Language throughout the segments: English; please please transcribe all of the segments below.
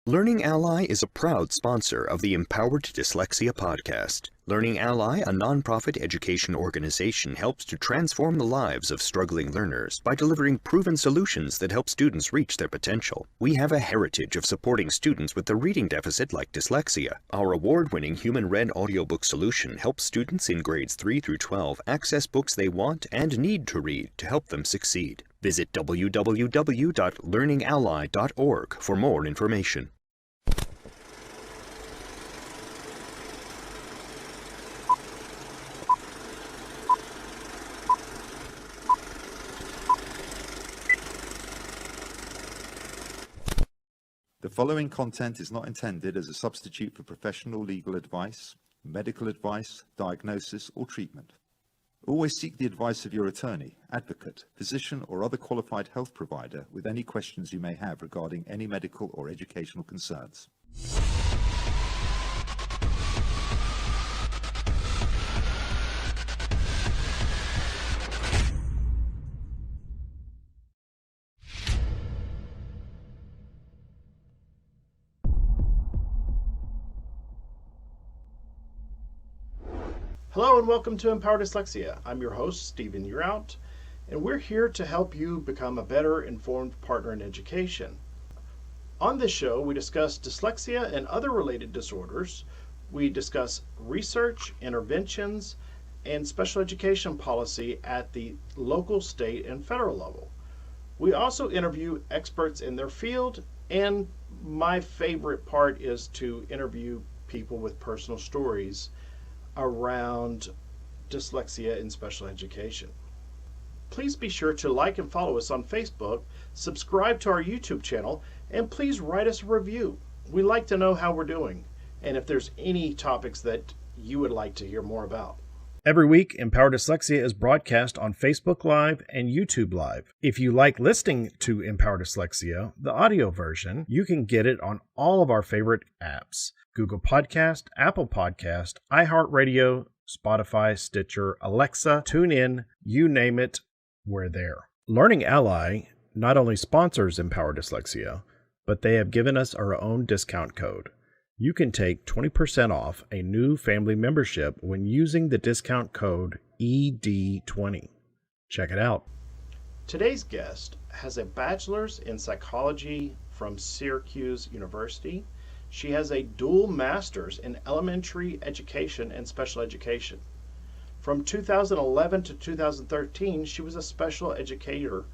Learning Ally is a proud sponsor of the Empowered Dyslexia podcast. Learning Ally, a nonprofit education organization, helps to transform the lives of struggling learners by delivering proven solutions that help students reach their potential. We have a heritage of supporting students with a reading deficit like dyslexia. Our award-winning Human Read audiobook solution helps students in grades 3 through 12 access books they want and need to read to help them succeed. Visit www.learningally.org for more information. The following content is not intended as a substitute for professional legal advice, medical advice, diagnosis, or treatment. Always seek the advice of your attorney, advocate, physician, or other qualified health provider with any questions you may have regarding any medical or educational concerns. Hello and welcome to Empowered Dyslexia. I'm your host, Stephen Uraut, and we're here to help you become a better informed partner in education. On this show, we discuss dyslexia and other related disorders. We discuss research, interventions, and special education policy at the local, state, and federal level. We also interview experts in their field, and my favorite part is to interview people with personal stories around dyslexia in special education. Please be sure to like and follow us on Facebook, subscribe to our YouTube channel, and please write us a review. We like to know how we're doing and if there's any topics that you would like to hear more about. Every week, Empowered Dyslexia is broadcast on Facebook Live and YouTube Live. If you like listening to Empowered Dyslexia, the audio version, you can get it on all of our favorite apps: Google Podcast, Apple Podcast, iHeartRadio, Spotify, Stitcher, Alexa, TuneIn, you name it, we're there. Learning Ally not only sponsors Empowered Dyslexia, but they have given us our own discount code. You can take 20% off a new family membership when using the discount code ED20. Check it out. Today's guest has a bachelor's in psychology from Syracuse University. She has a dual master's in elementary education and special education. From 2011 to 2013, she was a special educator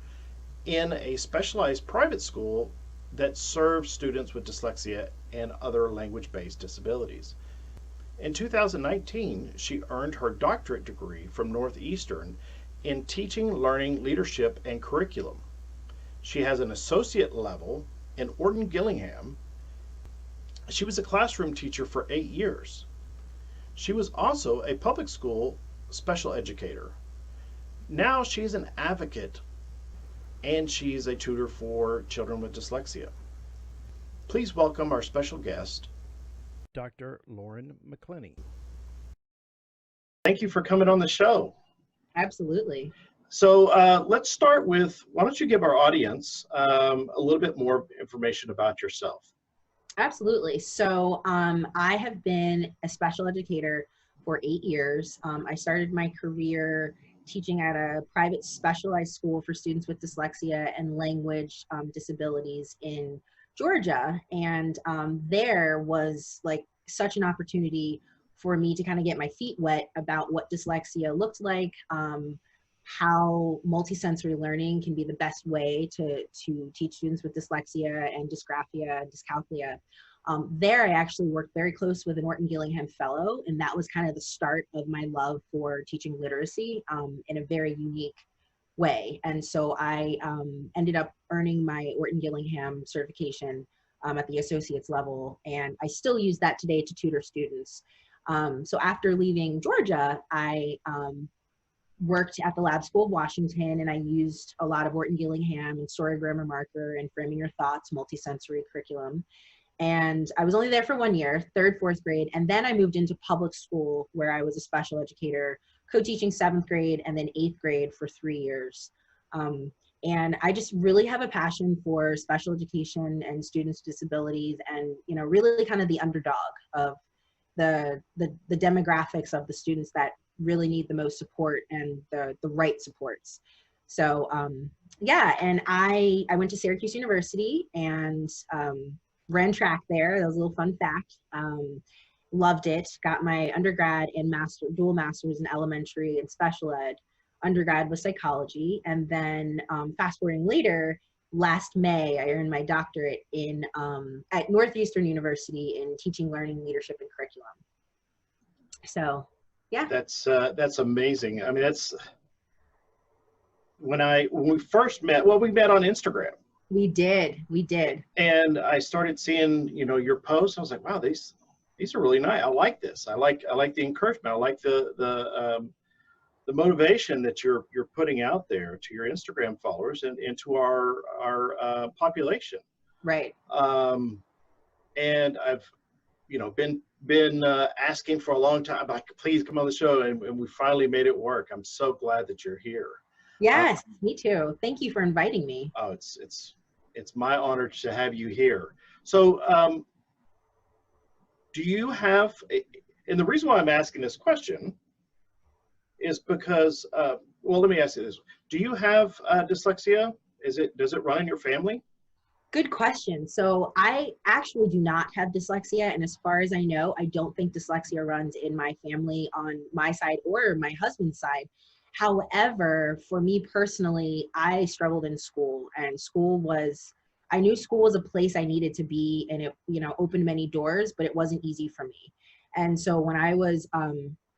in a specialized private school that serves students with dyslexia and other language-based disabilities. In 2019, she earned her doctorate degree from Northeastern in teaching, learning, leadership, and curriculum. She has an associate level in Orton-Gillingham. She was a classroom teacher for 8 years. She was also a public school special educator. Now she's an advocate and she's a tutor for children with dyslexia. Please welcome our special guest, Dr. Lauren McClenney. Thank you for coming on the show. Absolutely. So let's start with, why don't you give our audience a little bit more information about yourself? Absolutely. So I have been a special educator for 8 years. I started my career teaching at a private specialized school for students with dyslexia and language disabilities in Georgia. And there was like such an opportunity for me to kind of get my feet wet about what dyslexia looked like, how multisensory learning can be the best way to teach students with dyslexia and dysgraphia, dyscalculia. There I actually worked very close with an Orton-Gillingham Fellow, and that was kind of the start of my love for teaching literacy in a very unique way. And so I ended up earning my Orton-Gillingham certification at the associate's level, and I still use that today to tutor students. So after leaving Georgia, I worked at the Lab School of Washington, and I used a lot of Orton-Gillingham and Story Grammar Marker and Framing Your Thoughts multisensory curriculum. And I was only there for 1 year, 3rd, 4th grade. And then I moved into public school where I was a special educator, co-teaching 7th grade and then 8th grade for 3 years. And I just really have a passion for special education and students with disabilities, and, you know, really kind of the underdog of the demographics of the students that really need the most support and the right supports. So yeah, and I went to Syracuse University and ran track there. That was a little fun fact. Loved it. Got my undergrad and dual masters in elementary and special ed. Undergrad was psychology, and then fast forwarding later, last May, I earned my doctorate in at Northeastern University in teaching, learning, leadership, and curriculum. So, yeah. That's amazing. I mean, that's when we first met. Well, we met on Instagram. We did. And I started seeing, you know, your posts. I was like, wow, these are really nice. I like this. I like the encouragement. I like the motivation that you're putting out there to your Instagram followers and to our population. Right. And I've, you know, been asking for a long time, like, please come on the show, and we finally made it work. I'm so glad that you're here. Yes, me too. Thank you for inviting me. Oh, it's my honor to have you here. So, do you have? And the reason why I'm asking this question is because, well, let me ask you this: do you have dyslexia? Does it run in your family? Good question. So I actually do not have dyslexia, and as far as I know, I don't think dyslexia runs in my family on my side or my husband's side. However, for me personally, I struggled in school, and I knew school was a place I needed to be, and it, you know, opened many doors, but it wasn't easy for me. And so when I was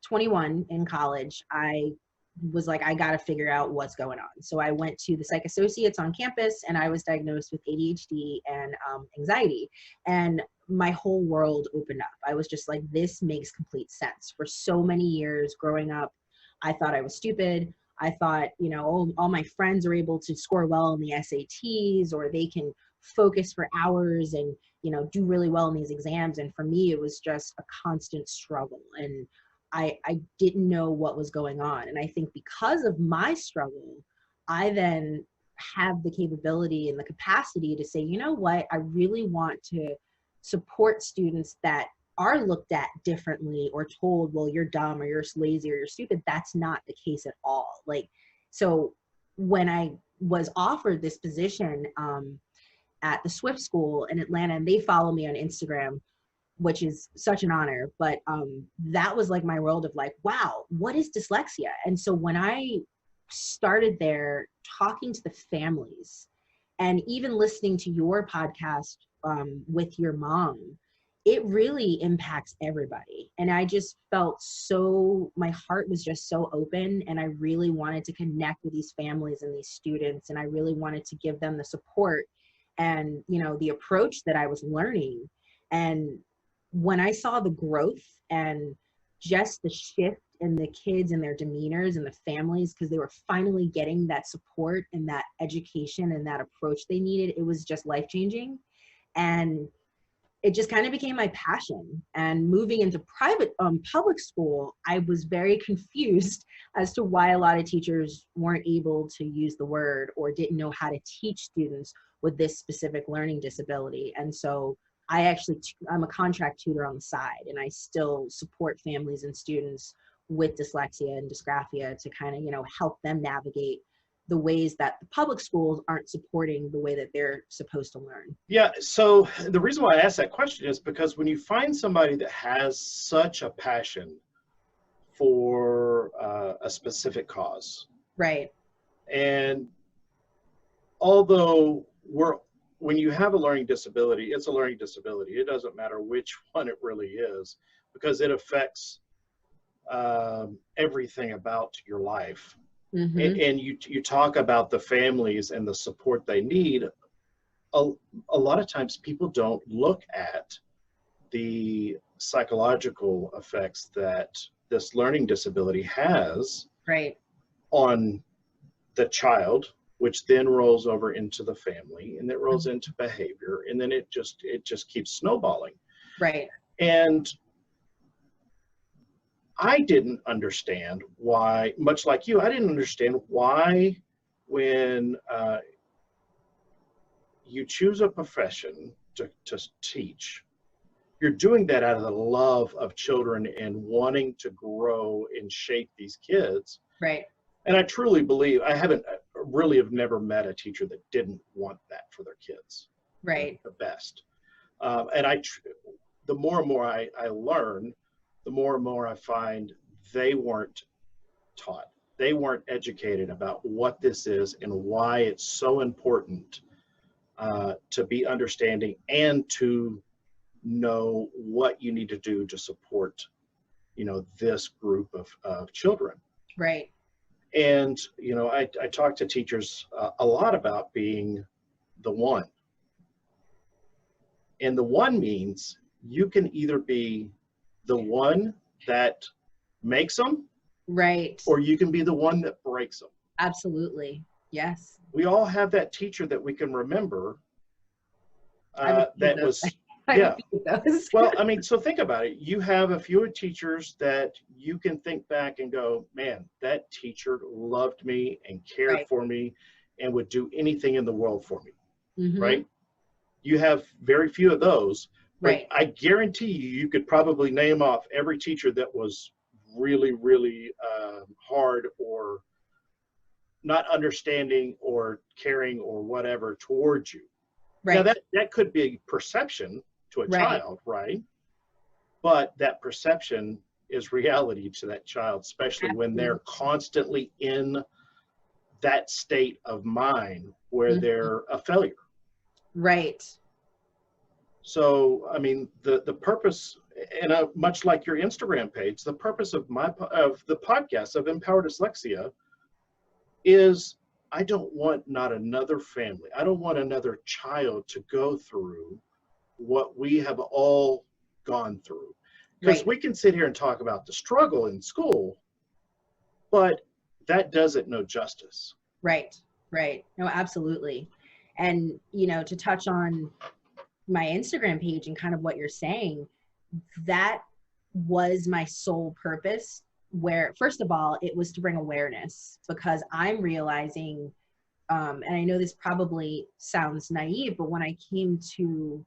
21 in college, I was like, I got to figure out what's going on. So I went to the psych associates on campus, and I was diagnosed with ADHD and anxiety, and my whole world opened up. I was just like, this makes complete sense. For so many years growing up, I thought I was stupid. I thought, you know, all my friends are able to score well in the SATs, or they can focus for hours and, you know, do really well in these exams. And for me, it was just a constant struggle. And I didn't know what was going on. And I think because of my struggle, I then have the capability and the capacity to say, you know what, I really want to support students that are looked at differently or told, well, you're dumb or you're lazy or you're stupid. That's not the case at all. Like, so when I was offered this position at the Swift School in Atlanta, and they follow me on Instagram, which is such an honor, but that was like my world of like, wow, what is dyslexia? And so when I started there talking to the families and even listening to your podcast with your mom, it really impacts everybody. And I just felt my heart was just so open, and I really wanted to connect with these families and these students, and I really wanted to give them the support and, you know, the approach that I was learning. And when I saw the growth and just the shift in the kids and their demeanors and the families, because they were finally getting that support and that education and that approach they needed, it was just life-changing. And it just kind of became my passion. And moving into public school, I was very confused as to why a lot of teachers weren't able to use the word or didn't know how to teach students with this specific learning disability. And so I'm a contract tutor on the side, and I still support families and students with dyslexia and dysgraphia to kind of, you know, help them navigate the ways that the public schools aren't supporting the way that they're supposed to learn. Yeah, so the reason why I asked that question is because when you find somebody that has such a passion for a specific cause. Right. And although when you have a learning disability, it's a learning disability. It doesn't matter which one it really is, because it affects everything about your life. Mm-hmm. And you talk about the families and the support they need. A lot of times people don't look at the psychological effects that this learning disability has on the child, which then rolls over into the family, and it rolls into behavior, and then it just keeps snowballing. Right. And I didn't understand why, much like you, I didn't understand why when you choose a profession to teach, you're doing that out of the love of children and wanting to grow and shape these kids. Right. And I truly believe, have never met a teacher that didn't want that for their kids. Right. The best. And the more and more I learn, the more and more I find they weren't taught. They weren't educated about what this is and why it's so important to be understanding and to know what you need to do to support, this group of children. Right. And, I talk to teachers a lot about being the one. And the one means you can either be the one that makes them, right, or you can be the one that breaks them. Absolutely. Yes. We all have that teacher that we can remember that was, yeah. Well, I mean, so think about it. You have a few teachers that you can think back and go, man, that teacher loved me and cared right. for me and would do anything in the world for me, mm-hmm. right? You have very few of those, but right. I guarantee you could probably name off every teacher that was really, really hard or not understanding or caring or whatever towards you. Right. Now that could be perception to a right. child, right? But that perception is reality to that child, especially Absolutely. when they're constantly in that state of mind where mm-hmm. they're a failure. Right. So, I mean, the purpose, and much like your Instagram page, the purpose of the podcast of Empower Dyslexia is I don't want not another family, I don't want another child to go through what we have all gone through. Because right. we can sit here and talk about the struggle in school, but that does it no justice. Right, right. No, absolutely. And, to touch on my Instagram page and kind of what you're saying, that was my sole purpose, where, first of all, it was to bring awareness, because I'm realizing, and I know this probably sounds naive, but when I came to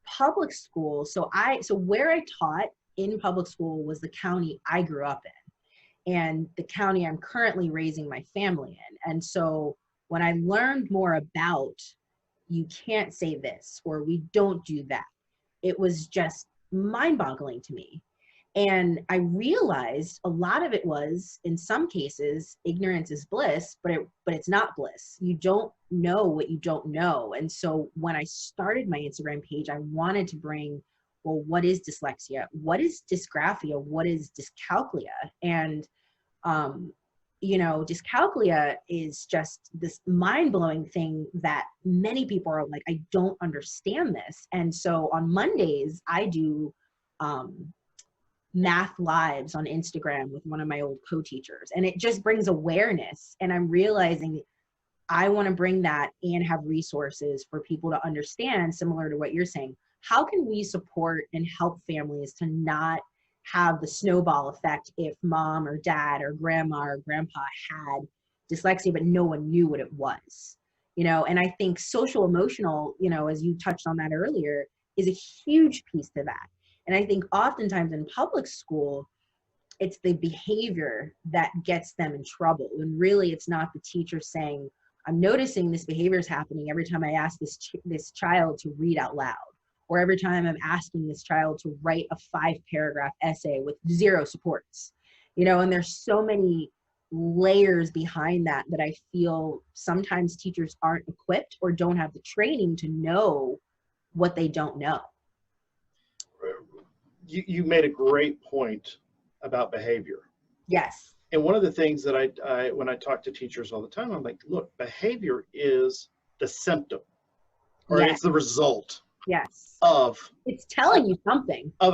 public school, so where I taught in public school was the county I grew up in and the county I'm currently raising my family in. And so when I learned more about, you can't say this, or we don't do that, it was just mind-boggling to me. And I realized a lot of it was, in some cases, ignorance is bliss, but it's not bliss. You don't know what you don't know. And so when I started my Instagram page, I wanted to bring, well, what is dyslexia? What is dysgraphia? What is dyscalculia? And, dyscalculia is just this mind-blowing thing that many people are like, I don't understand this. And so on Mondays, I do math lives on Instagram with one of my old co-teachers, and it just brings awareness. And I'm realizing I want to bring that and have resources for people to understand, similar to what you're saying. How can we support and help families to not have the snowball effect if mom or dad or grandma or grandpa had dyslexia, but no one knew what it was, and I think social emotional, as you touched on that earlier, is a huge piece to that. And I think oftentimes in public school, it's the behavior that gets them in trouble. And really, it's not the teacher saying, I'm noticing this behavior is happening every time I ask this child to read out loud, or every time I'm asking this child to write a 5-paragraph essay with 0 supports, and there's so many layers behind that I feel sometimes teachers aren't equipped or don't have the training to know what they don't know. You made a great point about behavior. Yes. And one of the things that I when I talk to teachers all the time, I'm like, look, behavior is the symptom, or yes. it's the result. Yes. It's telling you something of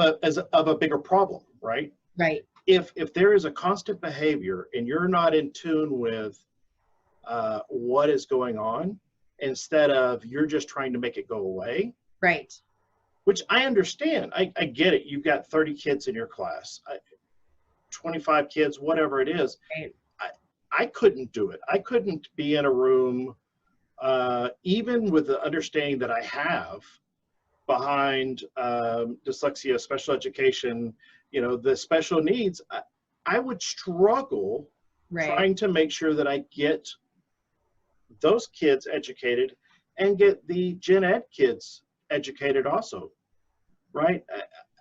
a bigger problem, right? Right. If there is a constant behavior and you're not in tune with what is going on, instead of you're just trying to make it go away. Right. Which I understand. I get it. You've got 30 kids in your class, 25 kids, whatever it is. Right. I couldn't do it. I couldn't be in a room, even with the understanding that I have behind dyslexia, special education, you know, the special needs. I would struggle trying to make sure that I get those kids educated and get the gen ed kids educated also, right?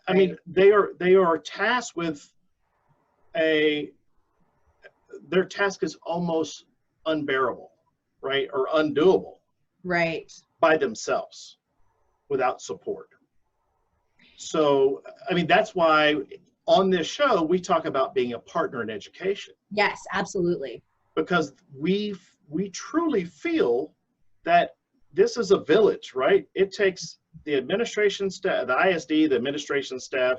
I mean, they are tasked with their task is almost unbearable, right? Or undoable, right, by themselves without support. So, I mean, that's why on this show, we talk about being a partner in education. Yes, absolutely. Because we truly feel that this is a village, right? It takes the administration staff, the ISD, the administration staff,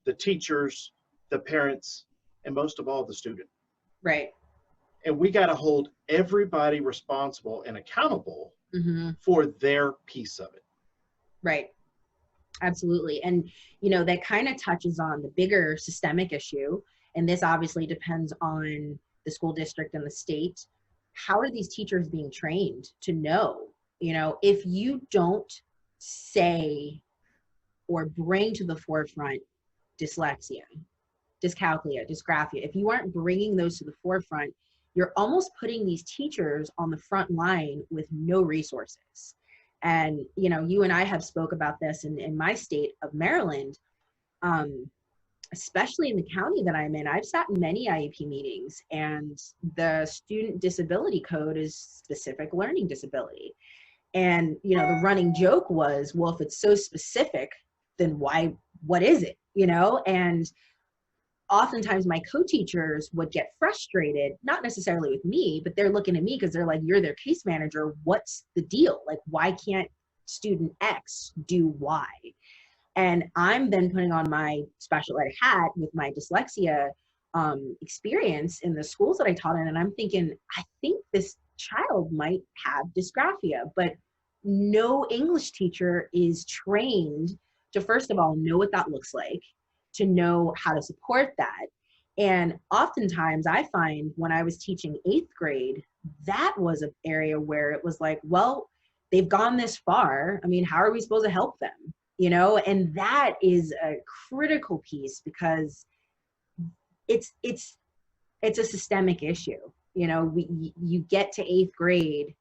the teachers, the parents, and most of all, the student. Right. And we got to hold everybody responsible and accountable for their piece of it. Right. Absolutely. And, you know, that kind of touches on the bigger systemic issue. And this obviously depends on the school district and the state. How are these teachers being trained to know, you know, if you don't say or bring to the forefront dyslexia, dyscalculia, dysgraphia, if you aren't bringing those to the forefront, you're almost putting these teachers on the front line with no resources. And, you know, you and I have spoke about this in my state of Maryland, especially in the county that I'm in. I've sat in many IEP meetings, and the student disability code is specific learning disability. And, you know, the running joke was, well, if it's so specific, then what is it, you know? And oftentimes my co-teachers would get frustrated, not necessarily with me, but they're looking at me because they're like, you're their case manager. What's the deal? Like, why can't student X do Y? And I'm then putting on my special ed hat with my dyslexia experience in the schools that I taught in. And I'm thinking, I think this child might have dysgraphia, but no English teacher is trained to, first of all, know what that looks like, to know how to support that. And oftentimes I find when I was teaching 8th grade, that was an area where it was like, well, they've gone this far. I mean, how are we supposed to help them? You know, and that is a critical piece because it's a systemic issue. You know, you get to 8th grade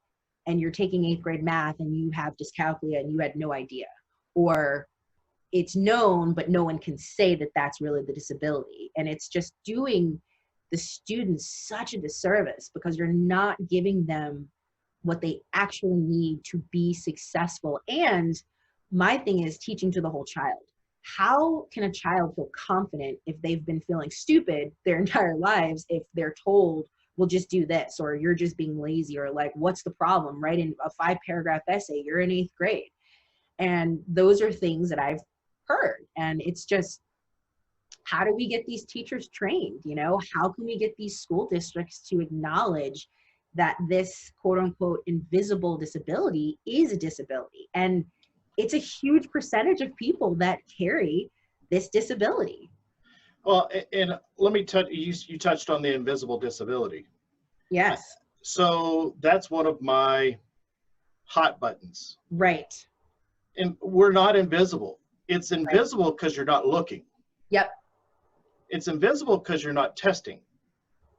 and you're taking 8th grade math and you have dyscalculia and you had no idea, or it's known, but no one can say that that's really the disability. And it's just doing the students such a disservice because you're not giving them what they actually need to be successful. And my thing is teaching to the whole child. How can a child feel confident if they've been feeling stupid their entire lives if they're told, well, just do this, or you're just being lazy, or like, what's the problem? Write in a 5-paragraph essay, you're in 8th grade. And those are things that I've heard. And it's just, how do we get these teachers trained? You know, how can we get these school districts to acknowledge that this quote unquote invisible disability is a disability? And it's a huge percentage of people that carry this disability. Well, and let me touch, you touched on the invisible disability. Yes. So that's one of my hot buttons. Right. And we're not invisible. It's invisible because you're not looking. Yep. It's invisible because you're not testing.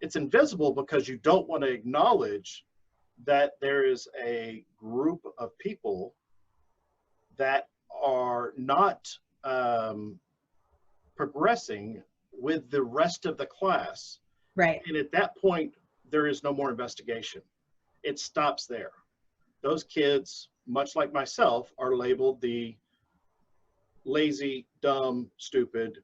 It's invisible because you don't want to acknowledge that there is a group of people that are not progressing with the rest of the class. Right. And at that point, there is no more investigation. It stops there. Those kids, much like myself, are labeled the lazy, dumb, stupid,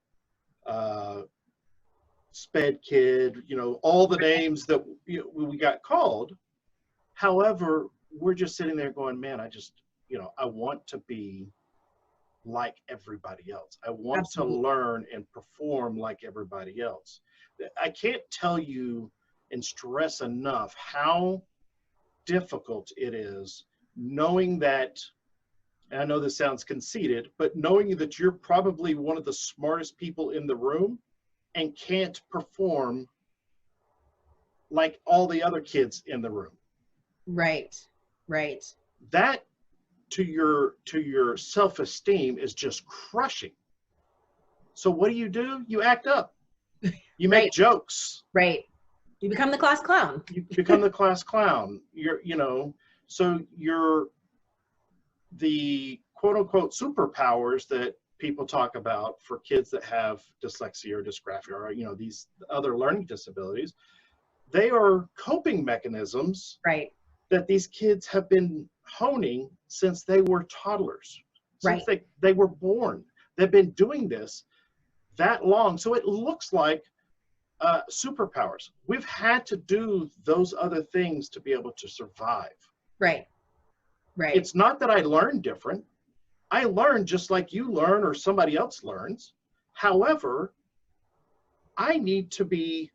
sped kid, you know, all the names that we got called. However, we're just sitting there going, man, I just, you know, I want to be like everybody else. I want Absolutely. to learn and perform like everybody else. I can't tell you and stress enough how difficult it is knowing that, and I know this sounds conceited, but knowing that you're probably one of the smartest people in the room and can't perform like all the other kids in the room. Right. Right. That to your self-esteem is just crushing. So what do? You act up. You make Right. jokes. Right. You become the class clown. You become the class clown. So the quote unquote superpowers that people talk about for kids that have dyslexia or dysgraphia or, these other learning disabilities, they are coping mechanisms Right. that these kids have been honing since they were toddlers, since they were born. They've been doing this that long. So it looks like superpowers. We've had to do those other things to be able to survive. Right. Right. It's not that I learn different. I learn just like you learn or somebody else learns. However, I need to be,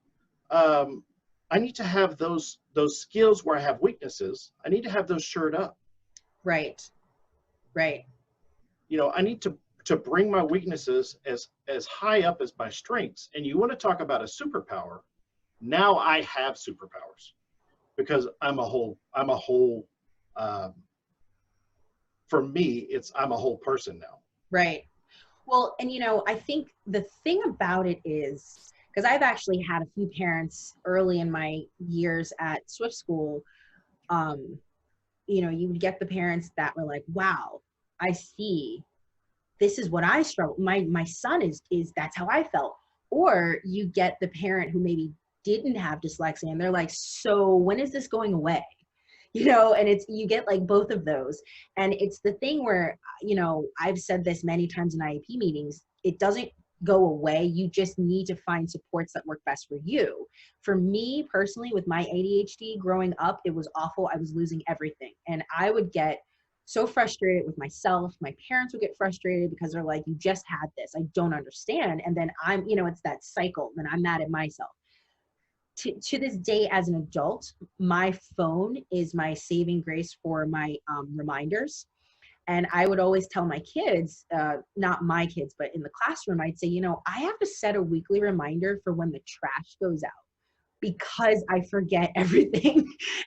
I need to have those skills where I have weaknesses. I need to have those shored up. Right. Right. I need to bring my weaknesses as high up as my strengths. And you want to talk about a superpower. Now I have superpowers because I'm a whole, for me, I'm a whole person now. Right. Well, and I think the thing about it is, because I've actually had a few parents early in my years at Swift School, you would get the parents that were like, wow, I see, this is what I struggle. My son is that's how I felt. Or you get the parent who maybe didn't have dyslexia and they're like, so when is this going away? And you get like both of those. And it's the thing where, I've said this many times in IEP meetings, it doesn't go away. You just need to find supports that work best for you. For me personally, with my ADHD growing up, it was awful. I was losing everything. And I would get so frustrated with myself. My parents would get frustrated because they're like, you just had this. I don't understand. And then I'm, it's that cycle. Then I'm mad at myself. To this day as an adult, my phone is my saving grace for my reminders. And I would always tell my kids, not my kids, but in the classroom, I'd say, I have to set a weekly reminder for when the trash goes out because I forget everything.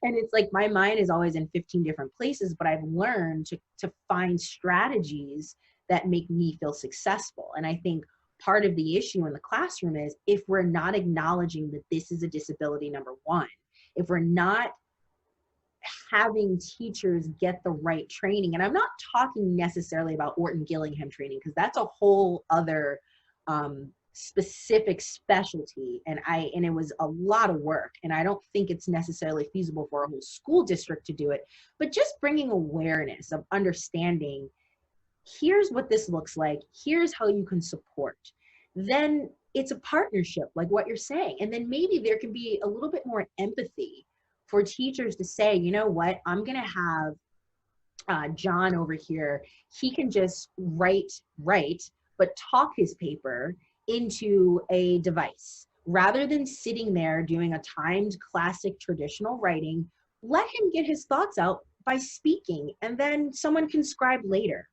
And it's like my mind is always in 15 different places, but I've learned to find strategies that make me feel successful. And I think part of the issue in the classroom is if we're not acknowledging that this is a disability, number one, if we're not having teachers get the right training, and I'm not talking necessarily about Orton-Gillingham training, because that's a whole other specific specialty, and it was a lot of work, and I don't think it's necessarily feasible for a whole school district to do it, but just bringing awareness of understanding, here's what this looks like, here's how you can support. Then it's a partnership, like what you're saying, and then maybe there can be a little bit more empathy for teachers to say, you know what, I'm gonna have John over here, he can just write, but talk his paper into a device. Rather than sitting there doing a timed classic traditional writing, let him get his thoughts out by speaking, and then someone can scribe later.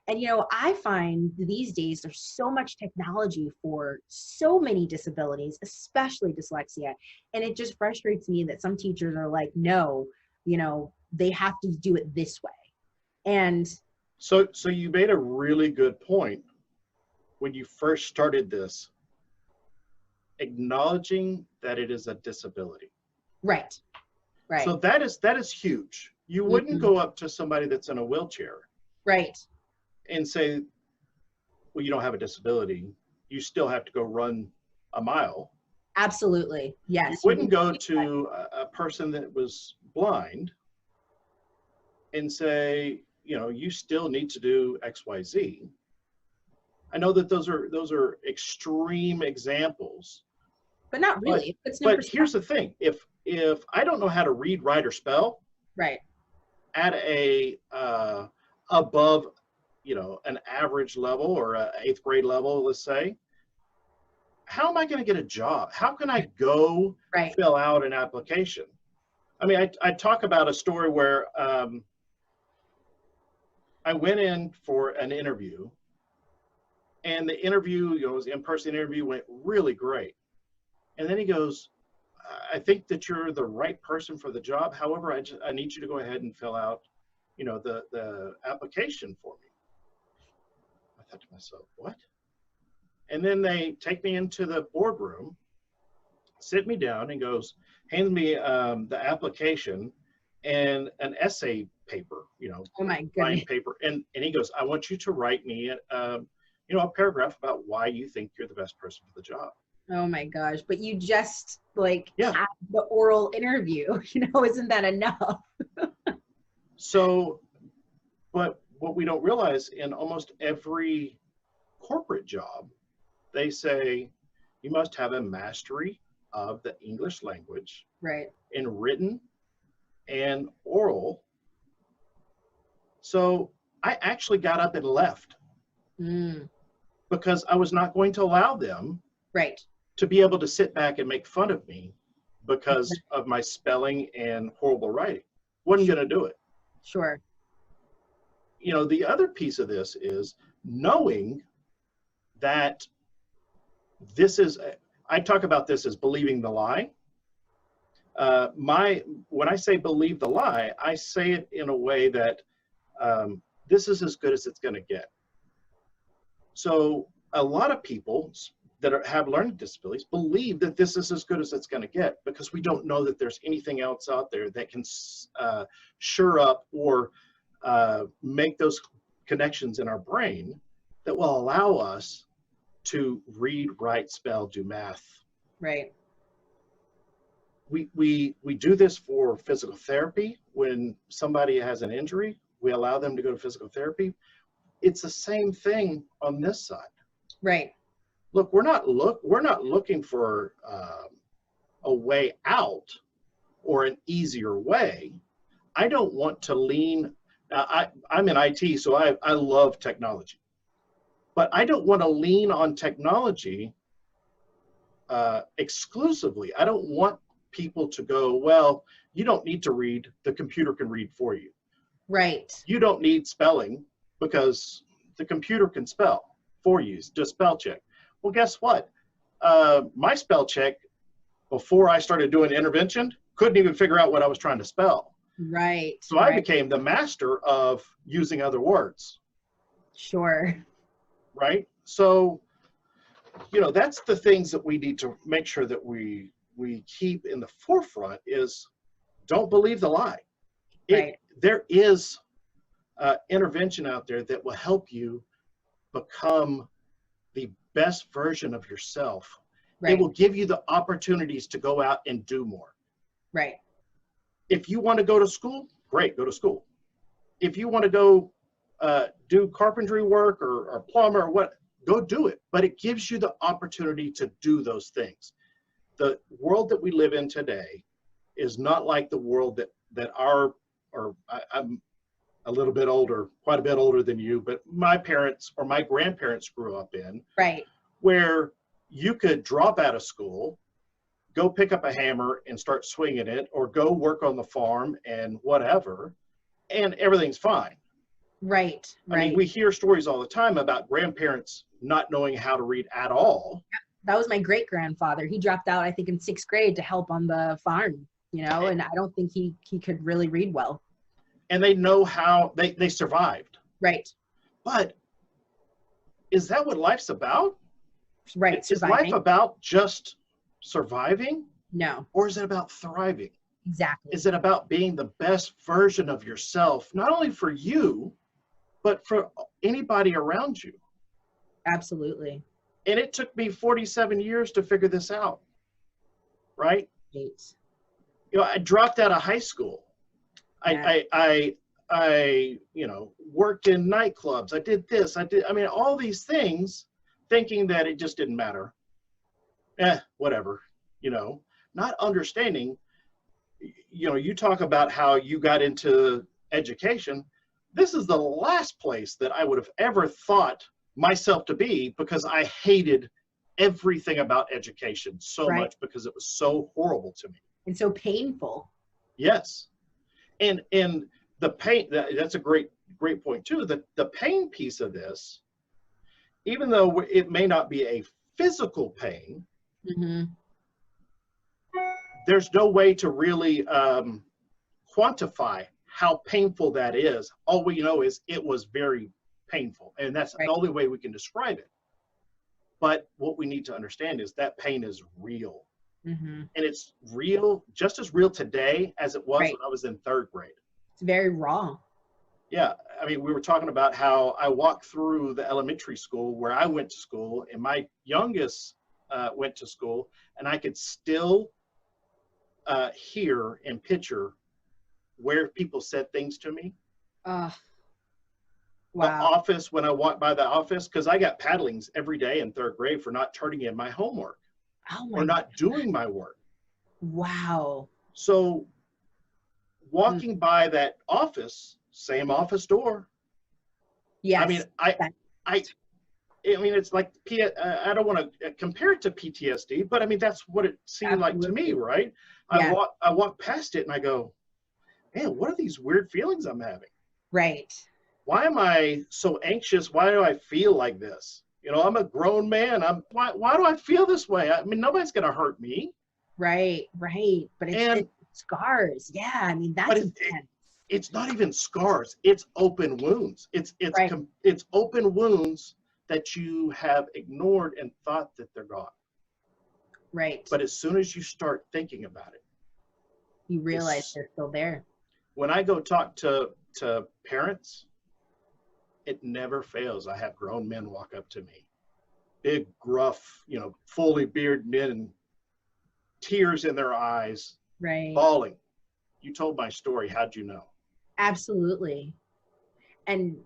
And I find these days there's so much technology for so many disabilities, especially dyslexia. And it just frustrates me that some teachers are like, no, they have to do it this way. And so you made a really good point when you first started this, acknowledging that it is a disability. Right. So that is huge. You wouldn't go up to somebody that's in a wheelchair. Right. And say, well, you don't have a disability. You still have to go run a mile. Absolutely. Yes. You wouldn't go to a person that was blind and say, you still need to do X, Y, Z. I know that those are extreme examples. But not really. But here's the thing. If I don't know how to read, write, or spell, right, at a above an average level or an 8th grade level, let's say, how am I going to get a job? How can I go fill out an application? I mean, I talk about a story where I went in for an interview, and the interview, it was an in-person interview, went really great. And then he goes, I think that you're the right person for the job. However, I need you to go ahead and fill out, you know, the application for me. I thought to myself, what? And then they take me into the boardroom, sit me down, and hands me the application and an essay paper, you know, Oh my writing goodness. paper. And he goes, I want you to write me, you know, a paragraph about why you think you're the best person for the job. Oh my gosh. But you just like Yeah. had the oral interview, you know, isn't that enough? So, but what we don't realize, in almost every corporate job, they say you must have a mastery of the English language Right. in written and oral. So I actually got up and left because I was not going to allow them Right. to be able to sit back and make fun of me because of my spelling and horrible writing. Wasn't going to do it. Sure. You know, the other piece of this is knowing that this is, I talk about this as believing the lie. When I say believe the lie, I say it in a way that this is as good as it's going to get. So a lot of people that have learning disabilities believe that this is as good as it's going to get, because we don't know that there's anything else out there that can shore up or make those connections in our brain that will allow us to read, write, spell, do math. Right. We do this for physical therapy. When somebody has an injury, we allow them to go to physical therapy. It's the same thing on this side. Right. Look, we're not looking for a way out or an easier way. I don't want to lean. I'm in IT, so I love technology, but I don't want to lean on technology exclusively. I don't want people to go, well, you don't need to read, the computer can read for you. Right. You don't need spelling because the computer can spell for you, just spell check. Well, guess what? My spell check, before I started doing intervention, couldn't even figure out what I was trying to spell. Right. So I became the master of using other words. Sure. Right? So, you know, that's the things that we need to make sure that we keep in the forefront is don't believe the lie. Right. There is intervention out there that will help you become the best version of yourself. Right. It will give you the opportunities to go out and do more. Right. If you want to go to school, great, go to school. If you want to go do carpentry work or plumber or what, go do it. But it gives you the opportunity to do those things. The world that we live in today is not like the world that I'm a little bit older, quite a bit older than you, but my parents or my grandparents grew up in. Right. Where you could drop out of school, go pick up a hammer and start swinging it, or go work on the farm and whatever, and everything's fine. Right. I mean, we hear stories all the time about grandparents not knowing how to read at all. That was my great grandfather. He dropped out, I think, in 6th grade to help on the farm, you know, and I don't think he could really read well. And they know how they survived. Right. But is that what life's about? Right. Is life about just surviving? No. Or is it about thriving? Exactly. Is it about being the best version of yourself, not only for you, but for anybody around you? Absolutely. And it took me 47 years to figure this out, right? Right. You know, I dropped out of high school. Yeah. I you know, worked in nightclubs. I did this. I mean, all these things, thinking that it just didn't matter. Whatever, you know, not understanding, you know, you talk about how you got into education. This is the last place that I would have ever thought myself to be, because I hated everything about education so much, because it was so horrible to me. And so painful. Yes. And the pain, that's a great point too. The pain piece of this, even though it may not be a physical pain, there's no way to really quantify how painful that is. All we know is it was very painful, and that's the only way we can describe it. But what we need to understand is that pain is real. And it's real, just as real today as it was when I was in 3rd grade. It's very raw. Yeah, I mean, we were talking about how I walked through the elementary school where I went to school, and my youngest went to school, and I could still hear and picture where people said things to me. Wow. The office, when I walked by the office, because I got paddlings every day in 3rd grade for not turning in my homework or not doing my work. Wow. So walking by that office, same office door. Yes. I mean, I mean, it's like, I don't want to compare it to PTSD, but I mean, that's what it seemed like to me, right? Yeah. I walk past it and I go, man, what are these weird feelings I'm having? Right. Why am I so anxious? Why do I feel like this? You know, I'm a grown man. Why do I feel this way? I mean, nobody's going to hurt me. Right. But it's scars. Yeah. I mean, that's intense. It's not even scars. It's open wounds. It's open wounds that you have ignored and thought that they're gone. Right. But as soon as you start thinking about it, you realize they're still there. When I go talk to parents, it never fails. I have grown men walk up to me, big, gruff, you know, fully bearded men, tears in their eyes, bawling. You told my story. How'd you know? Absolutely. And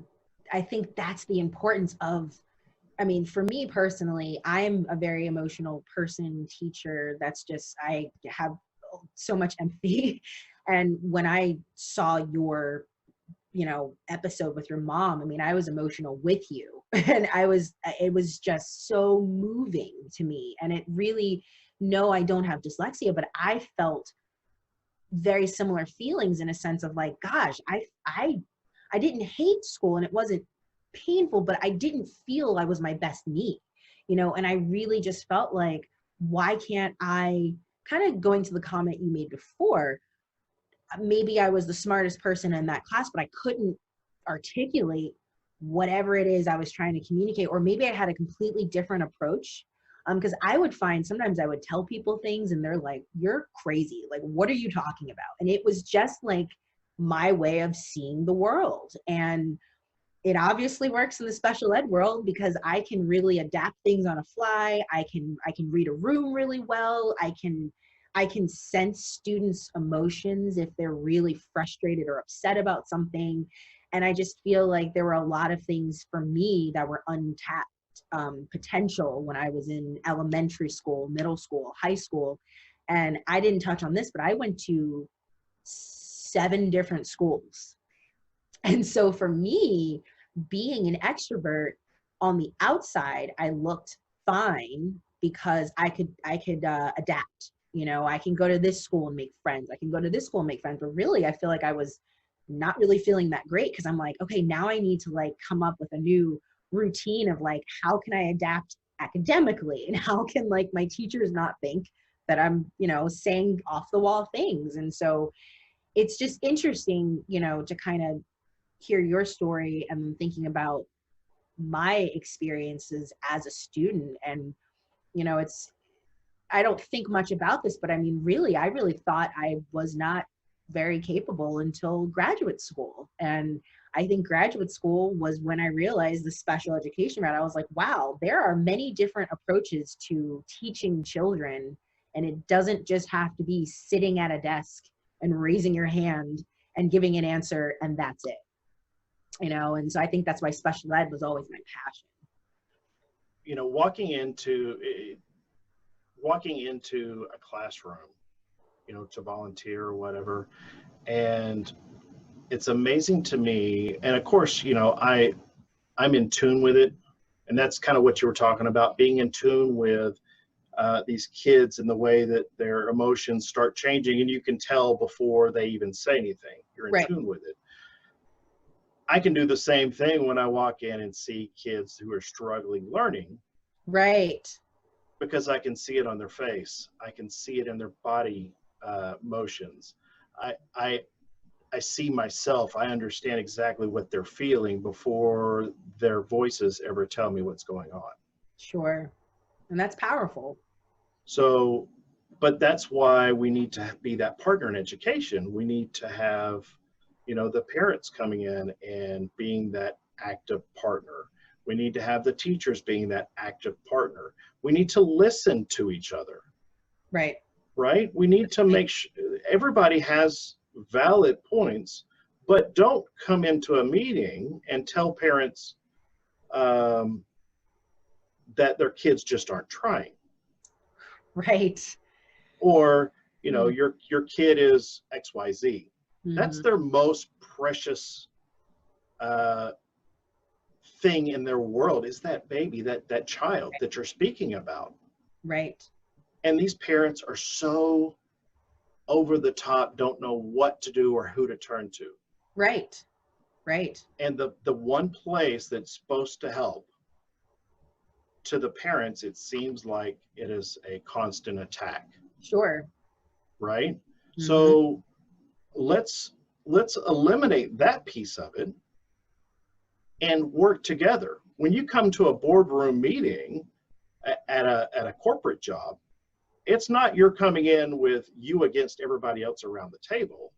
I think that's the importance of, I mean, for me personally, I'm a very emotional person, teacher. That's just, I have so much empathy. And when I saw your, you know, episode with your mom, I mean, I was emotional with you, and it was just so moving to me. And it really, no, I don't have dyslexia, but I felt very similar feelings in a sense of like, gosh, I didn't hate school and it wasn't painful, but I didn't feel I was my best me, you know, and I really just felt like, why can't I, kind of going to the comment you made before, maybe I was the smartest person in that class, but I couldn't articulate whatever it is I was trying to communicate, or maybe I had a completely different approach. Because I would find sometimes I would tell people things and they're like, you're crazy. Like, what are you talking about? And it was just like my way of seeing the world. And it obviously works in the special ed world because I can really adapt things on a fly. I can read a room really well. I can sense students' emotions if they're really frustrated or upset about something. And I just feel like there were a lot of things for me that were untapped potential when I was in elementary school, middle school, high school. And I didn't touch on this, but I went to 7 different schools. And so for me, being an extrovert, on the outside, I looked fine because I could adapt. You know, I can go to this school and make friends. I can go to this school and make friends. But really, I feel like I was not really feeling that great because I'm like, okay, now I need to like come up with a new routine of like, how can I adapt academically, and how can like my teachers not think that I'm, you know, saying off the wall things. And so it's just interesting, you know, to kind of hear your story and thinking about my experiences as a student. And, you know, I don't think much about this, but I mean, really, I really thought I was not very capable until graduate school. And I think graduate school was when I realized the special education route. I was like, wow, there are many different approaches to teaching children. And it doesn't just have to be sitting at a desk and raising your hand and giving an answer, and that's it. You know, and so I think that's why special ed was always my passion. You know, walking into a classroom, you know, to volunteer or whatever, and it's amazing to me. And of course, you know, I'm in tune with it, and that's kind of what you were talking about, being in tune with these kids and the way that their emotions start changing, and you can tell before they even say anything. You're in tune with it. I can do the same thing when I walk in and see kids who are struggling learning. Right. Because I can see it on their face. I can see it in their body motions. I see myself, I understand exactly what they're feeling before their voices ever tell me what's going on. Sure. And that's powerful. So, but that's why we need to be that partner in education. We need to have, you know, the parents coming in and being that active partner. We need to have the teachers being that active partner. We need to listen to each other. Right. Right? We need to make sure everybody has valid points, but don't come into a meeting and tell parents that their kids just aren't trying. Right. Or, you know, your kid is XYZ. That's Mm-hmm. their most precious thing in their world, is that baby, that child that you're speaking about. Right. And these parents are so over the top, don't know what to do or who to turn to. Right. Right. And the one place that's supposed to help, to the parents, it seems like it is a constant attack. Sure. Right? Mm-hmm. So let's eliminate that piece of it and work together. When you come to a boardroom meeting at a corporate job, it's not you're coming in with you against everybody else around the table.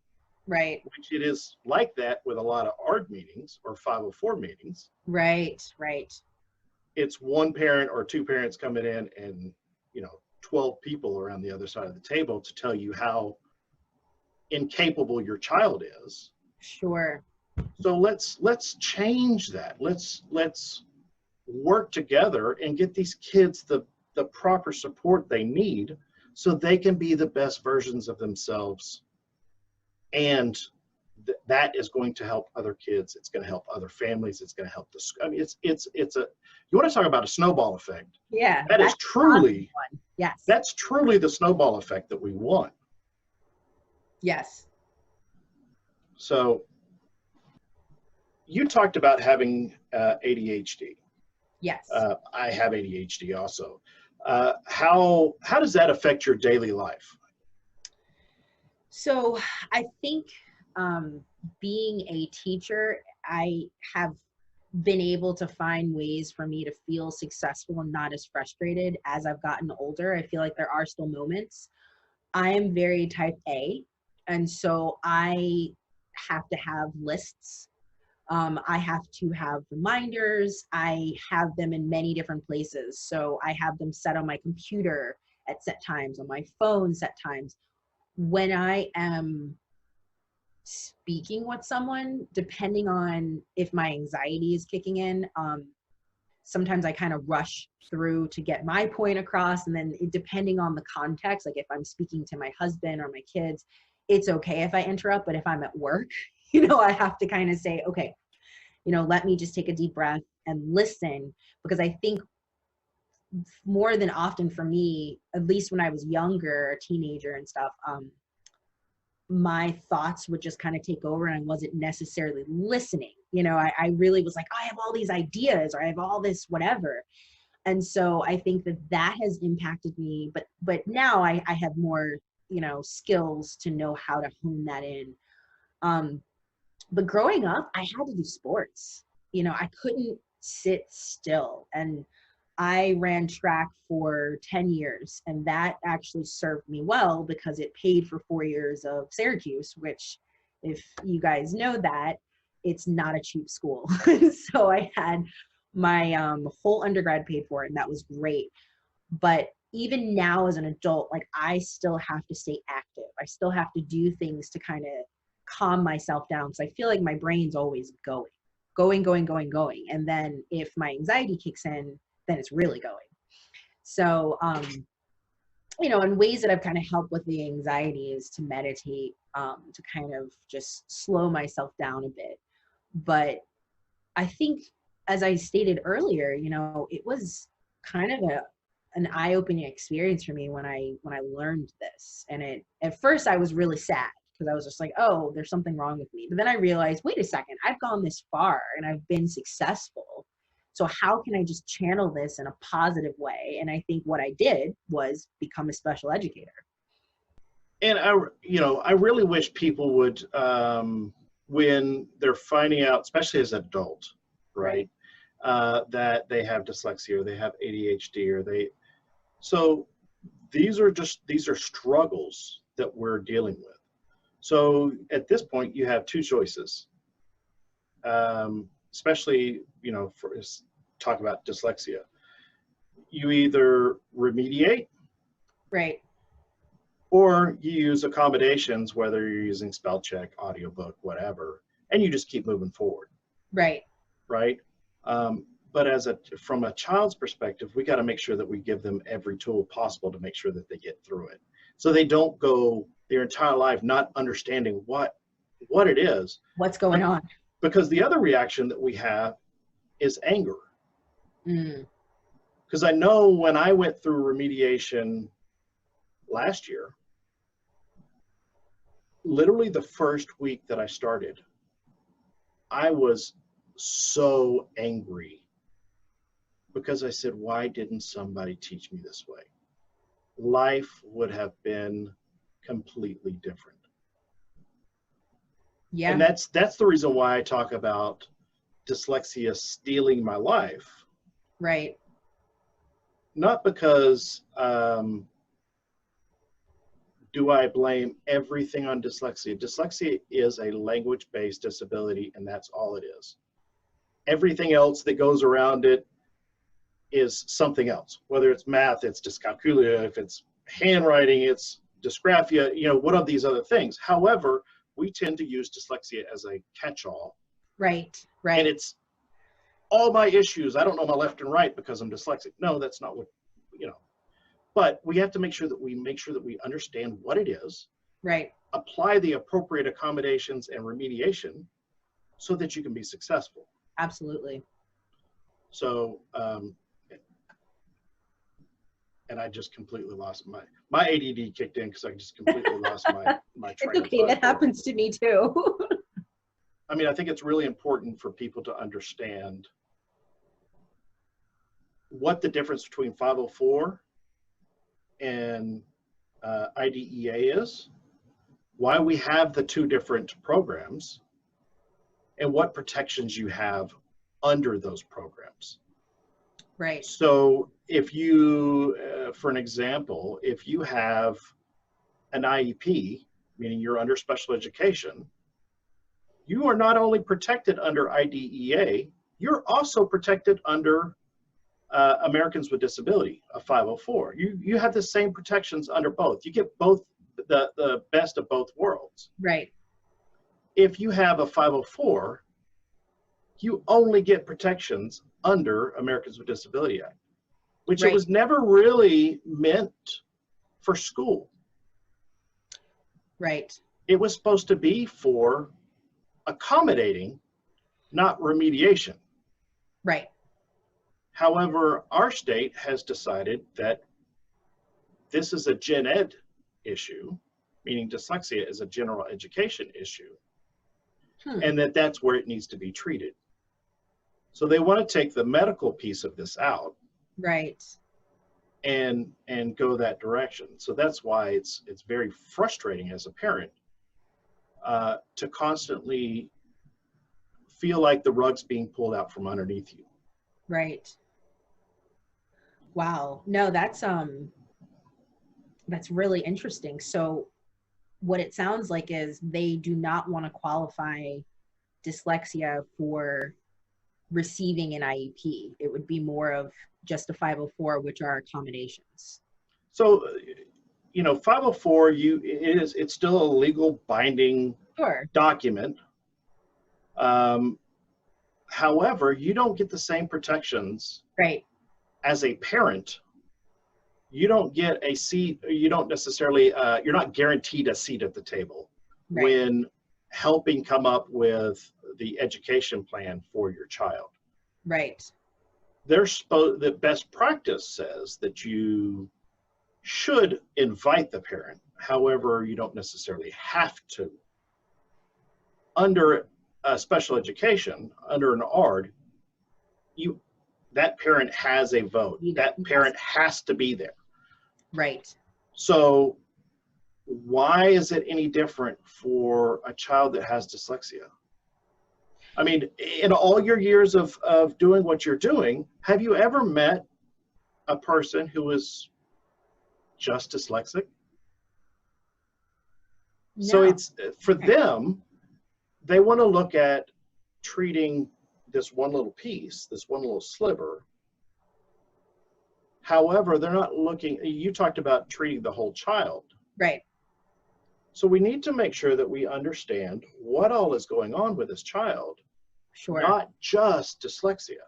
Right. Which it is like that with a lot of ARD meetings or 504 meetings. Right. Right. It's one parent or two parents coming in and, you know, 12 people around the other side of the table to tell you how incapable your child is. Sure. So let's change that. Let's work together and get these kids the proper support they need so they can be the best versions of themselves. And that is going to help other kids. It's going to help other families. It's going to help I mean, it's a, you want to talk about a snowball effect. Yeah. That is truly, yes. That's truly the snowball effect that we want. Yes. So you talked about having ADHD. Yes. I have ADHD also. How does that affect your daily life? So I think being a teacher, I have been able to find ways for me to feel successful and not as frustrated as I've gotten older. I feel like there are still moments. I am very type A, and so I have to have lists. I have to have reminders. I have them in many different places. So I have them set on my computer at set times, on my phone set times. When I am speaking with someone, depending on if my anxiety is kicking in, sometimes I kind of rush through to get my point across. And then depending on the context, like if I'm speaking to my husband or my kids, it's okay if I interrupt. But if I'm at work, you know, I have to kind of say, okay, you know, let me just take a deep breath and listen, because I think more than often for me, at least when I was younger, a teenager and stuff, my thoughts would just kind of take over and I wasn't necessarily listening. You know, I really was like, I have all these ideas or I have all this whatever. And so I think that has impacted me, but now I have more, you know, skills to know how to hone that in. But growing up, I had to do sports. You know, I couldn't sit still. And I ran track for 10 years, and that actually served me well because it paid for 4 years of Syracuse, which, if you guys know that, it's not a cheap school. So I had my whole undergrad paid for it, and that was great. But even now as an adult, like, I still have to stay active. I still have to do things to kind of calm myself down. So I feel like my brain's always going. And then if my anxiety kicks in, then it's really going. So, you know, and ways that I've kind of helped with the anxiety is to meditate, to kind of just slow myself down a bit. But I think, as I stated earlier, you know, it was kind of an eye-opening experience for me when I learned this. And at first I was really sad because I was just like, oh, there's something wrong with me. But then I realized, wait a second, I've gone this far and I've been successful. So how can I just channel this in a positive way? And I think what I did was become a special educator. And I really wish people would, when they're finding out, especially as an adult, right, that they have dyslexia or they have ADHD so these are struggles that we're dealing with. So at this point, you have two choices, especially, talk about dyslexia. You either remediate, right, or you use accommodations, whether you're using spell check, audiobook, whatever, and you just keep moving forward. right, Right. But from a child's perspective, we got to make sure that we give them every tool possible to make sure that they get through it. So they don't go their entire life not understanding what it is. what's going on. Because the other reaction that we have is anger. Because I know when I went through remediation last year, literally the first week that I started, I was so angry because I said, why didn't somebody teach me this way? Life would have been completely different. Yeah. And that's the reason why I talk about dyslexia stealing my life. Right. Not because do I blame everything on dyslexia. Dyslexia is a language-based disability, and that's all it is. Everything else that goes around it is something else. Whether it's math, it's dyscalculia, if it's handwriting, it's dysgraphia, what are these other things? However, we tend to use dyslexia as a catch-all. Right. And it's all my issues. I don't know my left and right because I'm dyslexic. No, that's not what, But we have to make sure that we understand what it is. Right. Apply the appropriate accommodations and remediation so that you can be successful. Absolutely. So, and I just completely lost my ADD kicked in because I just completely lost my train It's okay, of thought. that happens to me too. I mean, I think it's really important for people to understand what the difference between 504 and IDEA is, why we have the two different programs, and what protections you have under those programs. Right. So if you, for an example, if you have an IEP, meaning you're under special education, you are not only protected under IDEA, you're also protected under Americans with Disability, a 504. You have the same protections under both. You get both the best of both worlds. Right. If you have a 504, you only get protections under Americans with Disability Act, which Right. It was never really meant for school. Right. It was supposed to be for accommodating, not remediation. Right. However, our state has decided that this is a gen ed issue, meaning dyslexia is a general education issue, and that's where it needs to be treated. So they want to take the medical piece of this out, right, and go that direction. So that's why it's very frustrating as a parent to constantly feel like the rug's being pulled out from underneath you. right. Wow. No, that's really interesting. So what it sounds like is they do not want to qualify dyslexia for receiving an IEP. It would be more of just a 504, which are accommodations. So, 504, it's still a legal binding Sure. document. However, you don't get the same protections. Right. As a parent. You don't get a seat, you don't necessarily, you're not guaranteed a seat at the table Right. when helping come up with the education plan for your child. Right. The best practice says that you should invite the parent. However, you don't necessarily have to. Under special education, under an ARD, that parent has a vote. That parent has to be there. Right. So why is it any different for a child that has dyslexia? I mean, in all your years of doing what you're doing, have you ever met a person who is just dyslexic? No. So it's, for them, they want to look at treating this one little piece, this one little sliver. However, they're not looking, you talked about treating the whole child. Right. So we need to make sure that we understand what all is going on with this child, Sure. not just dyslexia.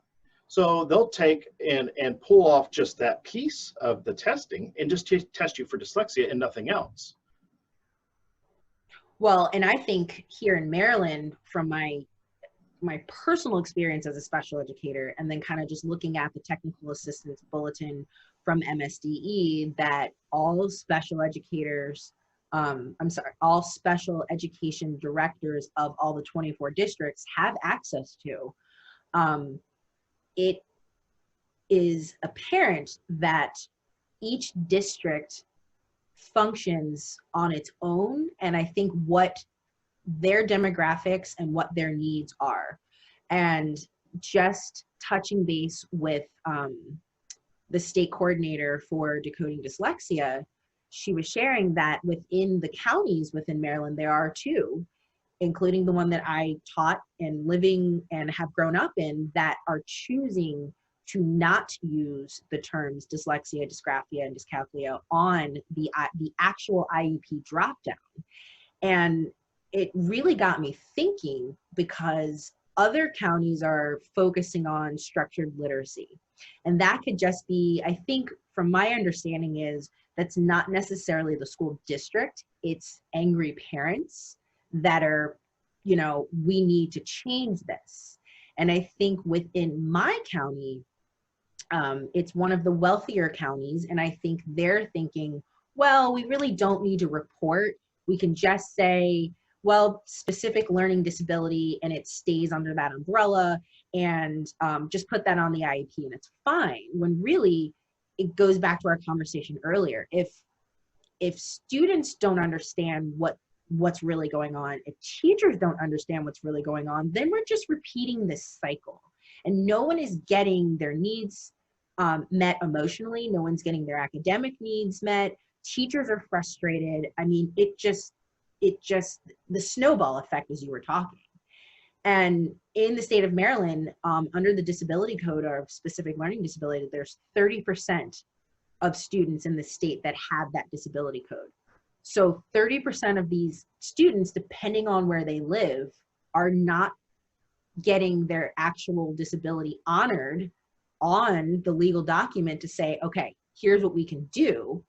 So they'll take and pull off just that piece of the testing and just test you for dyslexia and nothing else. Well, and I think here in Maryland, from my personal experience as a special educator, and then kind of just looking at the technical assistance bulletin from MSDE, that all special educators, all special education directors of all the 24 districts have access to. It is apparent that each district functions on its own, and I think what their demographics and what their needs are. And just touching base with the state coordinator for decoding dyslexia, she was sharing that within the counties within Maryland, there are two, including the one that I taught and living and have grown up in, that are choosing to not use the terms dyslexia, dysgraphia, and dyscalculia on the actual IEP dropdown. And it really got me thinking, because other counties are focusing on structured literacy. And that could just be, I think from my understanding is, that's not necessarily the school district, it's angry parents that are, you know, we need to change this. And I think within my county, it's one of the wealthier counties, and I think they're thinking, well, we really don't need to report. We can just say, well, specific learning disability, and it stays under that umbrella, and just put that on the IEP and it's fine. When really, it goes back to our conversation earlier. If students don't understand what's really going on, if teachers don't understand what's really going on, then we're just repeating this cycle. And no one is getting their needs met emotionally. No one's getting their academic needs met. Teachers are frustrated. I mean, it just, the snowball effect, as you were talking. And in the state of Maryland, under the disability code of specific learning disability, there's 30% of students in the state that have that disability code. So 30% of these students, depending on where they live, are not getting their actual disability honored on the legal document to say, okay, here's what we can do.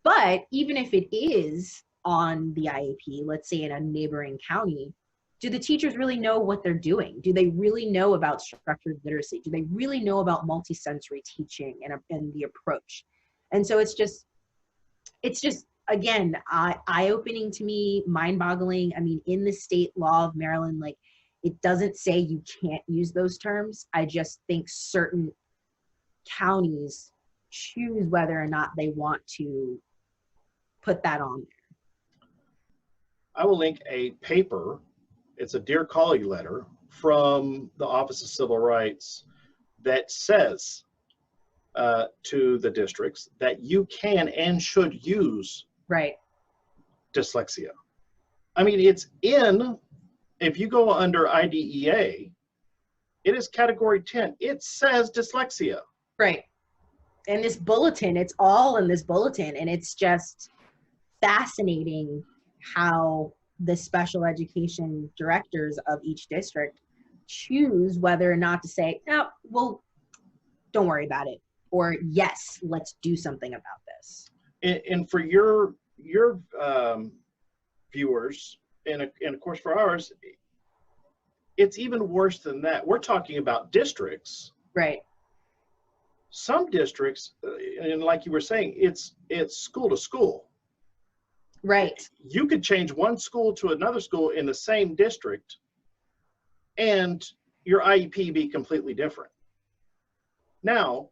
But even if it is on the IEP, let's say in a neighboring county, do the teachers really know what they're doing? Do they really know about structured literacy? Do they really know about multisensory teaching and the approach? And so it's just again, eye-opening to me, mind-boggling. I mean, in the state law of Maryland, like, it doesn't say you can't use those terms. I just think certain counties choose whether or not they want to put that on there. I will link a paper. It's a Dear Colleague letter from the Office of Civil Rights that says to the districts that you can and should use dyslexia. I mean, it's in, if you go under IDEA, it is category 10. It says dyslexia. Right. And this bulletin, it's all in this bulletin, and it's just fascinating how the special education directors of each district choose whether or not to say, no, well, don't worry about it, or yes, let's do something about this. And for your viewers, and of course for ours, it's even worse than that. We're talking about districts. Right. Some districts, and like you were saying, it's school to school. Right. You could change one school to another school in the same district and your IEP be completely different. Now,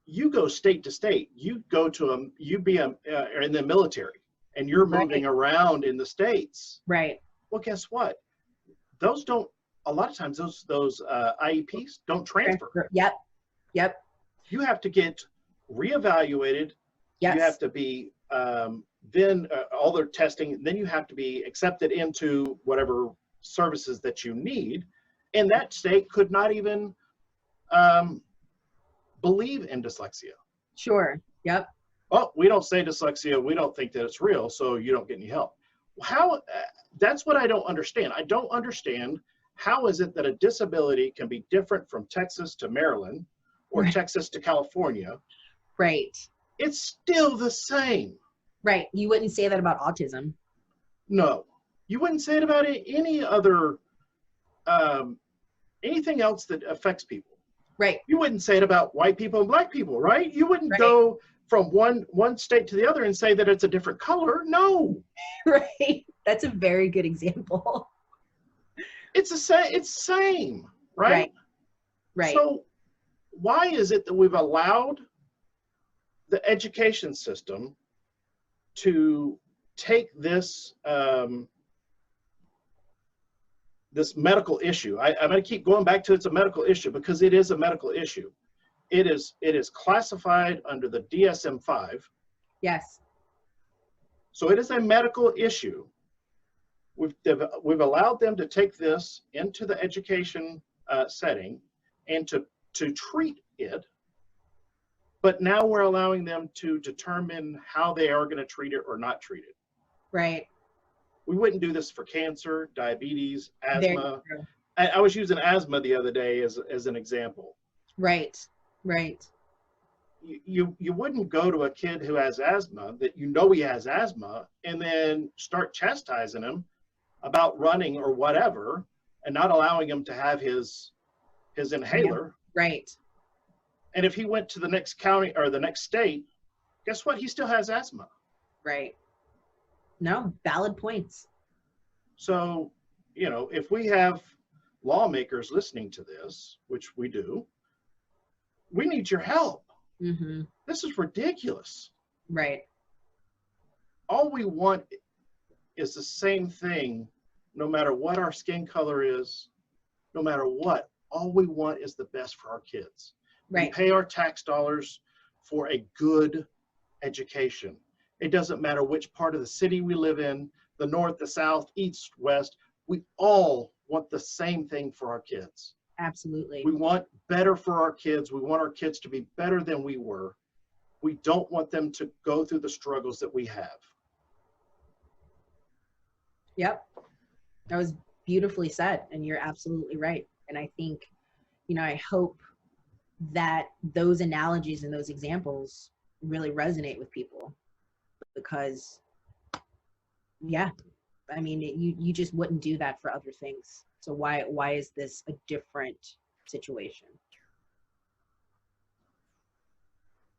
you go state to state. You go to you be in the military, and you're moving around in the states. Right. Well, guess what? Those don't. A lot of times, those IEPs don't transfer. Yep. Yep. You have to get reevaluated. Yes. You have to be then all their testing. Then you have to be accepted into whatever services that you need. And that state could not even believe in dyslexia. Sure. Yep. Oh, we don't say dyslexia. We don't think that it's real, so you don't get any help. How? That's what I don't understand. I don't understand how is it that a disability can be different from Texas to Maryland or Texas to California. Right. It's still the same. Right. You wouldn't say that about autism. No, you wouldn't say it about any other, anything else that affects people. Right. You wouldn't say it about white people and black people, right? You wouldn't go from one state to the other and say that it's a different color. No. Right. That's a very good example. It's the same. It's same, right? Right. Right. So why is it that we've allowed the education system to take this this medical issue? I'm going to keep going back to it's a medical issue because it is a medical issue. It is classified under the DSM-5. Yes. So it is a medical issue. We've allowed them to take this into the education setting and to treat it, but now we're allowing them to determine how they are going to treat it or not treat it. Right. We wouldn't do this for cancer, diabetes, asthma. I was using asthma the other day as an example. Right. Right. You wouldn't go to a kid who has asthma that you know he has asthma and then start chastising him about running or whatever and not allowing him to have his inhaler. Yeah. Right. And if he went to the next county or the next state, guess what? He still has asthma. Right. No, valid points. So, you know, if we have lawmakers listening to this, which we do, we need your help. Mm-hmm. This is ridiculous. Right. All we want is the same thing, no matter what our skin color is, no matter what. All we want is the best for our kids. Right. We pay our tax dollars for a good education. It doesn't matter which part of the city we live in, the north, the south, east, west. We all want the same thing for our kids. Absolutely. We want better for our kids. We want our kids to be better than we were. We don't want them to go through the struggles that we have. Yep. That was beautifully said, and you're absolutely right. And I think, you know, I hope that those analogies and those examples really resonate with people because, yeah, I mean, you just wouldn't do that for other things. So why is this a different situation?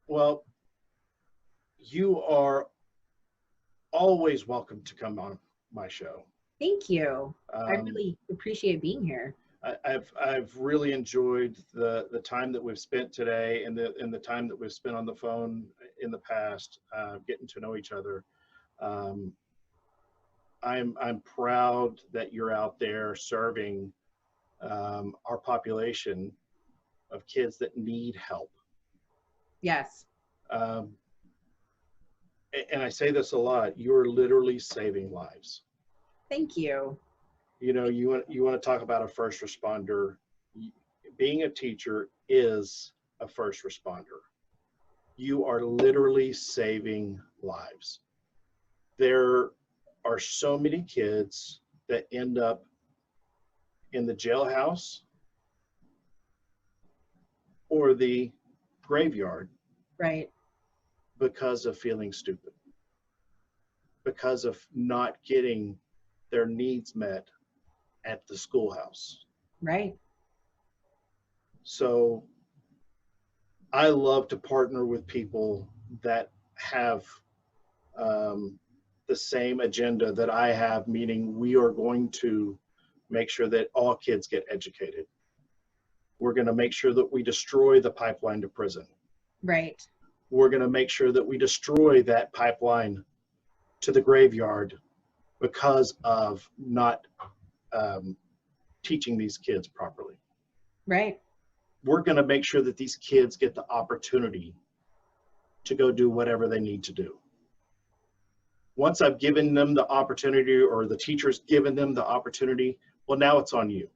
Well, you are always welcome to come on my show. Thank you. I really appreciate being here. I've really enjoyed the time that we've spent today and the time that we've spent on the phone in the past, getting to know each other. I'm proud that you're out there serving our population of kids that need help. Yes. And I say this a lot, you're literally saving lives. Thank you. You know, you want to talk about a first responder. Being a teacher is a first responder. You are literally saving lives. There are so many kids that end up in the jailhouse or the graveyard. Right. Because of feeling stupid, because of not getting their needs met at the schoolhouse. Right. So I love to partner with people that have the same agenda that I have, meaning we are going to make sure that all kids get educated. We're going to make sure that we destroy the pipeline to prison. Right. We're going to make sure that we destroy that pipeline to the graveyard because of not teaching these kids properly. Right. We're going to make sure that these kids get the opportunity to go do whatever they need to do. Once I've given them the opportunity, or the teacher's given them the opportunity, well, now it's on you.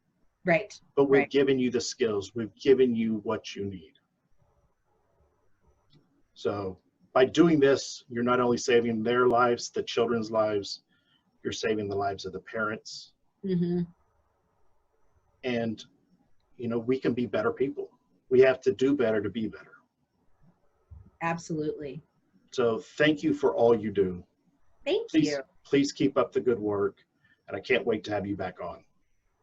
Right. But we've Right. given you the skills. We've given you what you need. So by doing this, you're not only saving their lives, the children's lives, you're saving the lives of the parents. Mm-hmm. And, you know, we can be better people. We have to do better to be better. Absolutely. So thank you for all you do. Thank Please, you. please keep up the good work. And I can't wait to have you back on.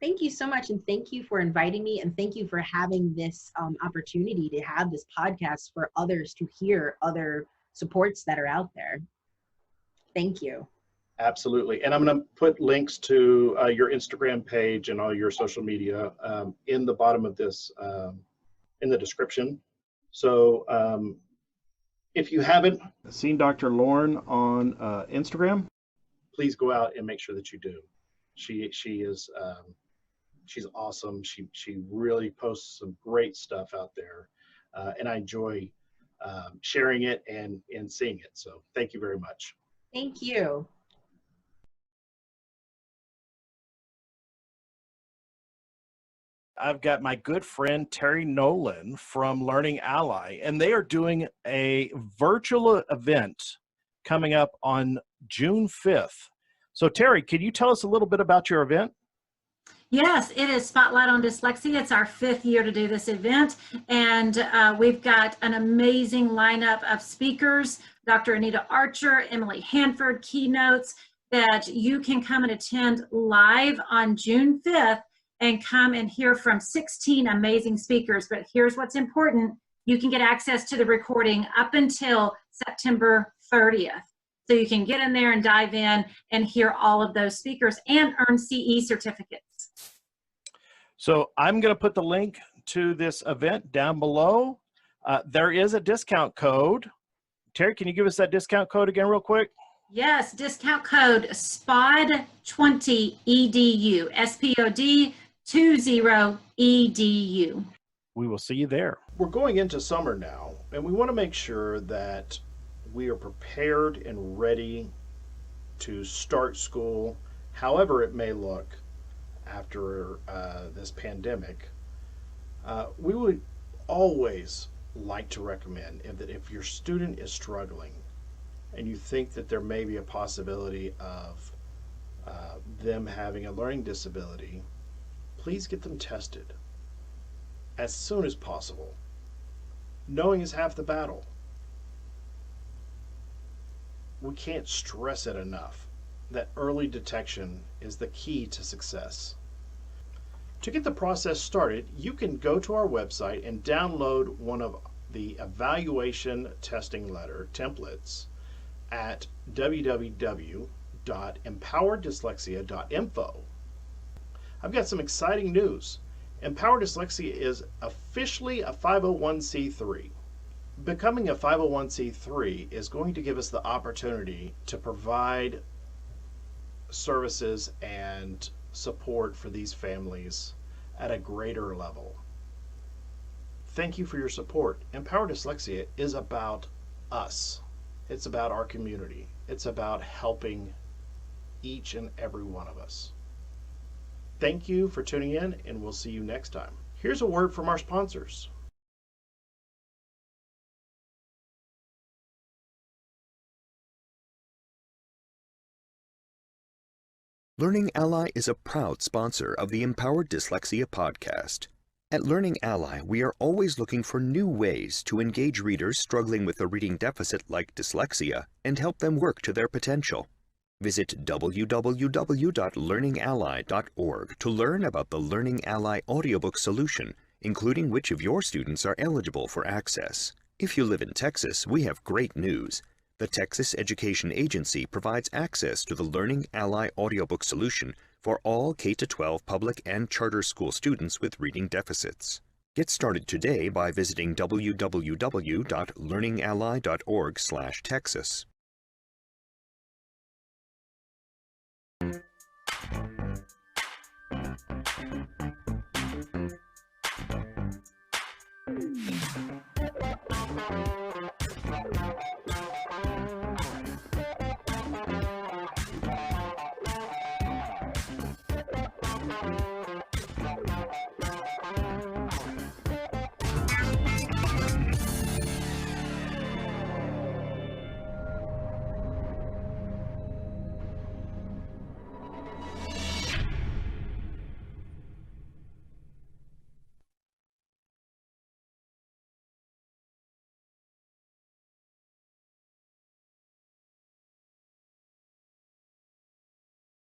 Thank you so much. And thank you for inviting me. And thank you for having this opportunity to have this podcast for others to hear other supports that are out there. Thank you. Absolutely. And I'm going to put links to your Instagram page and all your social media in the bottom of this, in the description. So if you haven't seen Dr. Lauren on Instagram, please go out and make sure that you do. She is she's awesome. She really posts some great stuff out there, and I enjoy sharing it and seeing it. So thank you very much. Thank you. I've got my good friend Terry Nolan from Learning Ally, and they are doing a virtual event coming up on June 5th. So Terry, can you tell us a little bit about your event? Yes, it is Spotlight on Dyslexia. It's our 5th year to do this event, and we've got an amazing lineup of speakers, Dr. Anita Archer, Emily Hanford, keynotes, that you can come and attend live on June 5th and come and hear from 16 amazing speakers. But here's what's important. You can get access to the recording up until September 30th. So you can get in there and dive in and hear all of those speakers and earn CE certificates. So I'm going to put the link to this event down below. There is a discount code. Terry, can you give us that discount code again real quick? Yes, discount code SPOD20EDU, SPOD20EDU. We will see you there. We're going into summer now, and we want to make sure that we are prepared and ready to start school, however it may look after this pandemic. We would always like to recommend that if your student is struggling and you think that there may be a possibility of them having a learning disability, please get them tested as soon as possible. Knowing is half the battle. We can't stress it enough that early detection is the key to success. To get the process started, you can go to our website and download one of the evaluation testing letter templates at www.empowerdyslexia.info. I've got some exciting news. Empower Dyslexia is officially a 501c3. Becoming a 501c3 is going to give us the opportunity to provide services and support for these families at a greater level. Thank you for your support. Empower Dyslexia is about us. It's about our community. It's about helping each and every one of us. Thank you for tuning in, and we'll see you next time. Here's a word from our sponsors. Learning Ally is a proud sponsor of the Empowered Dyslexia podcast. At Learning Ally, we are always looking for new ways to engage readers struggling with a reading deficit like dyslexia and help them work to their potential. Visit www.learningally.org to learn about the Learning Ally audiobook solution, including which of your students are eligible for access. If you live in Texas, we have great news. The Texas Education Agency provides access to the Learning Ally audiobook solution for all K-12 public and charter school students with reading deficits. Get started today by visiting www.learningally.org/Texas.